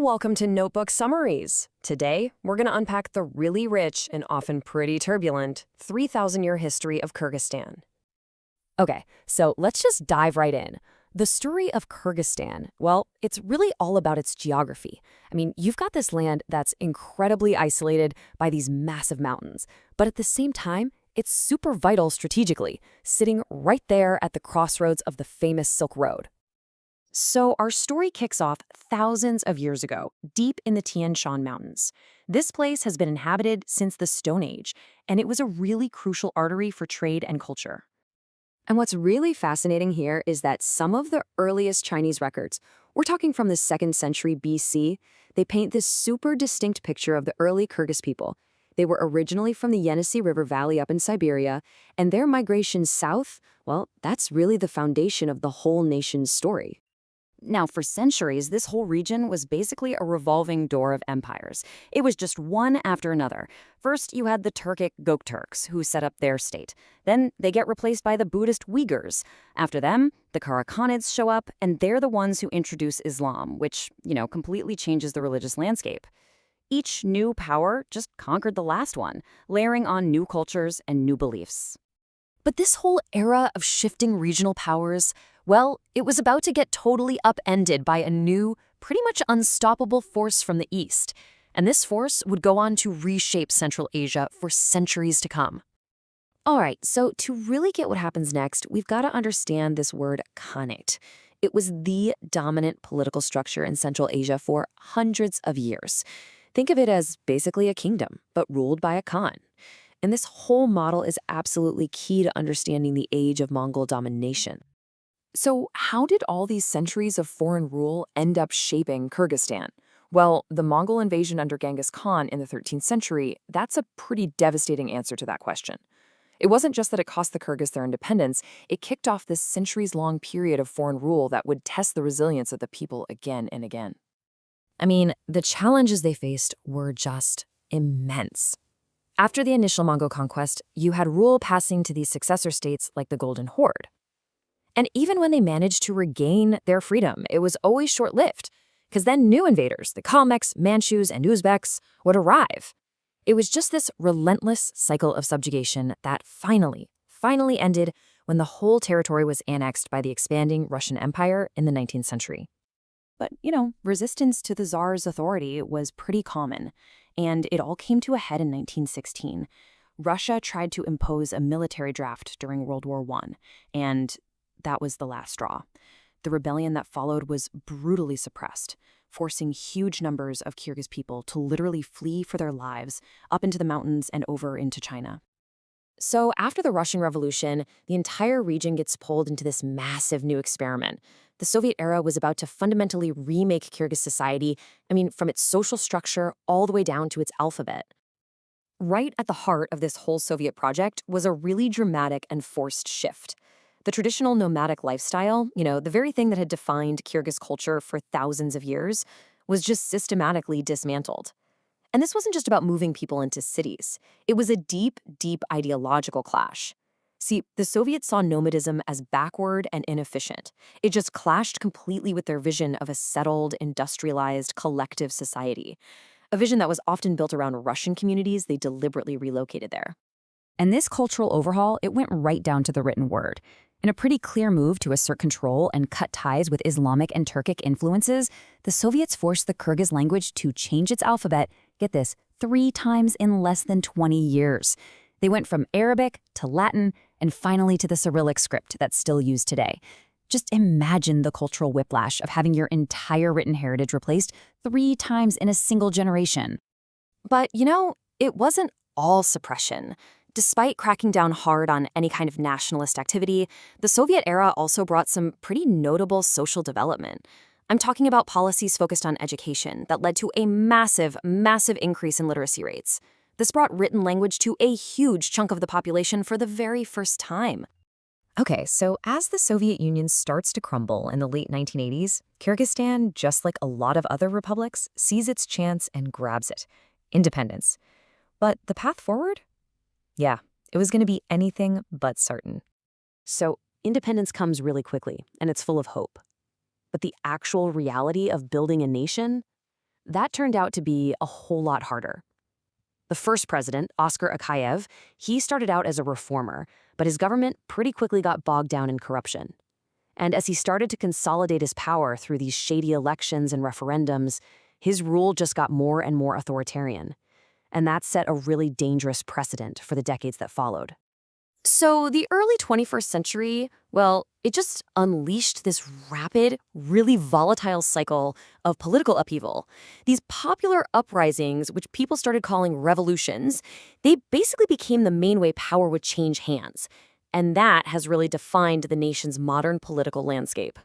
Welcome to Notebook Summaries. Today, we're going to unpack the really rich and often pretty turbulent 3,000-year history of Kyrgyzstan. Okay, so let's just dive right in. The story of Kyrgyzstan, well, it's really all about its geography. I mean, you've got this land that's incredibly isolated by these massive mountains, but at the same time, it's super vital strategically, sitting right there at the crossroads of the famous Silk Road. So our story kicks off thousands of years ago, deep in the Tian Shan Mountains. This place has been inhabited since the Stone Age, and it was a really crucial artery for trade and culture. And what's really fascinating here is that some of the earliest Chinese records, we're talking from the 2nd century BC, they paint this super distinct picture of the early Kyrgyz people. They were originally from the Yenisei River Valley up in Siberia, and their migration south, well, that's really the foundation of the whole nation's story. Now, for centuries, this whole region was basically a revolving door of empires. It was just one after another. First, you had the Turkic Gökturks, who set up their state. Then they get replaced by the Buddhist Uyghurs. After them, the Karakhanids show up, and they're the ones who introduce Islam, which, completely changes the religious landscape. Each new power just conquered the last one, layering on new cultures and new beliefs. But this whole era of shifting regional powers, well, it was about to get totally upended by a new, pretty much unstoppable force from the east. And this force would go on to reshape Central Asia for centuries to come. All right, so to really get what happens next, we've got to understand this word Khanate. It was the dominant political structure in Central Asia for hundreds of years. Think of it as basically a kingdom, but ruled by a Khan. And this whole model is absolutely key to understanding the age of Mongol domination. So how did all these centuries of foreign rule end up shaping Kyrgyzstan? Well, the Mongol invasion under Genghis Khan in the 13th century, that's a pretty devastating answer to that question. It wasn't just that it cost the Kyrgyz their independence, it kicked off this centuries-long period of foreign rule that would test the resilience of the people again and again. I mean, the challenges they faced were just immense. After the initial Mongol conquest, you had rule passing to these successor states like the Golden Horde. And even when they managed to regain their freedom, it was always short-lived, because then new invaders, the Kalmyks, Manchus, and Uzbeks, would arrive. It was just this relentless cycle of subjugation that finally ended when the whole territory was annexed by the expanding Russian Empire in the 19th century. But, resistance to the Tsar's authority was pretty common, and it all came to a head in 1916. Russia tried to impose a military draft during World War I, and that was the last straw. The rebellion that followed was brutally suppressed, forcing huge numbers of Kyrgyz people to literally flee for their lives up into the mountains and over into China. So after the Russian Revolution, the entire region gets pulled into this massive new experiment. The Soviet era was about to fundamentally remake Kyrgyz society, from its social structure all the way down to its alphabet. Right at the heart of this whole Soviet project was a really dramatic and forced shift. The traditional nomadic lifestyle, the very thing that had defined Kyrgyz culture for thousands of years, was just systematically dismantled. And this wasn't just about moving people into cities. It was a deep, deep ideological clash. See, the Soviets saw nomadism as backward and inefficient. It just clashed completely with their vision of a settled, industrialized, collective society. A vision that was often built around Russian communities they deliberately relocated there. And this cultural overhaul, it went right down to the written word. In a pretty clear move to assert control and cut ties with Islamic and Turkic influences, the Soviets forced the Kyrgyz language to change its alphabet, get this, 3 times in less than 20 years. They went from Arabic to Latin and finally to the Cyrillic script that's still used today. Just imagine the cultural whiplash of having your entire written heritage replaced 3 times in a single generation. But, it wasn't all suppression. Despite cracking down hard on any kind of nationalist activity, the Soviet era also brought some pretty notable social development. I'm talking about policies focused on education that led to a massive, massive increase in literacy rates. This brought written language to a huge chunk of the population for the very first time. Okay, so as the Soviet Union starts to crumble in the late 1980s, Kyrgyzstan, just like a lot of other republics, sees its chance and grabs it. Independence. But the path forward? Yeah, it was going to be anything but certain. So independence comes really quickly, and it's full of hope. But the actual reality of building a nation? that turned out to be a whole lot harder. The first president, Oscar Akayev, he started out as a reformer, but his government pretty quickly got bogged down in corruption. And as he started to consolidate his power through these shady elections and referendums, his rule just got more and more authoritarian. And that set a really dangerous precedent for the decades that followed. So the early 21st century, well, it just unleashed this rapid, really volatile cycle of political upheaval. These popular uprisings, which people started calling revolutions, they basically became the main way power would change hands. And that has really defined the nation's modern political landscape.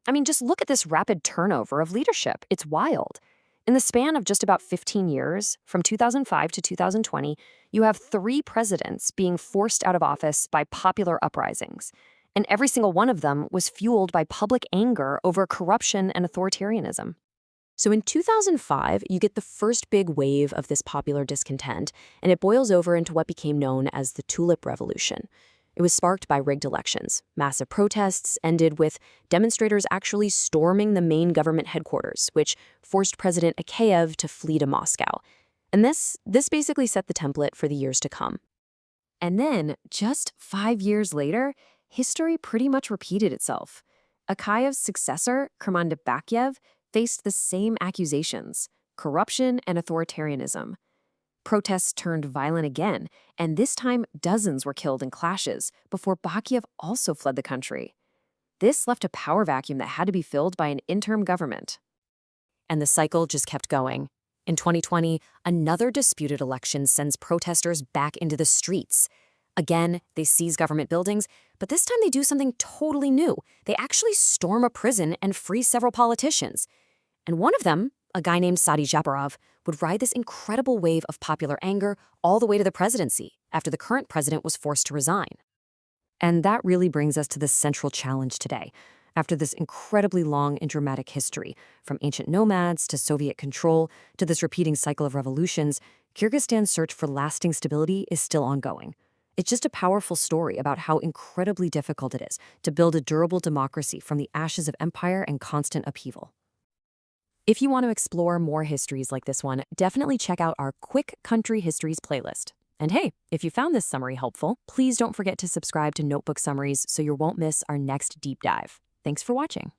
I mean, just look at this rapid turnover of leadership. It's wild. In the span of just about 15 years, from 2005 to 2020, you have 3 presidents being forced out of office by popular uprisings. And every single one of them was fueled by public anger over corruption and authoritarianism. So in 2005, you get the first big wave of this popular discontent, and it boils over into what became known as the Tulip Revolution. It was sparked by rigged elections. Massive protests ended with demonstrators actually storming the main government headquarters, which forced President Akayev to flee to Moscow. And this basically set the template for the years to come. And then, just 5 years later, history pretty much repeated itself. Akayev's successor, Bakiev, faced the same accusations: corruption and authoritarianism. Protests turned violent again, and this time dozens were killed in clashes before Bakiev also fled the country. This left a power vacuum that had to be filled by an interim government. And the cycle just kept going. In 2020, another disputed election sends protesters back into the streets. Again, they seize government buildings, but this time they do something totally new. They actually storm a prison and free several politicians. And one of them, a guy named Sadi Japarov, would ride this incredible wave of popular anger all the way to the presidency after the current president was forced to resign. And that really brings us to the central challenge today. After this incredibly long and dramatic history, from ancient nomads to Soviet control to this repeating cycle of revolutions, Kyrgyzstan's search for lasting stability is still ongoing. It's just a powerful story about how incredibly difficult it is to build a durable democracy from the ashes of empire and constant upheaval. If you want to explore more histories like this one, definitely check out our Quick Country Histories playlist. And hey, if you found this summary helpful, please don't forget to subscribe to Notebook Summaries so you won't miss our next deep dive. Thanks for watching.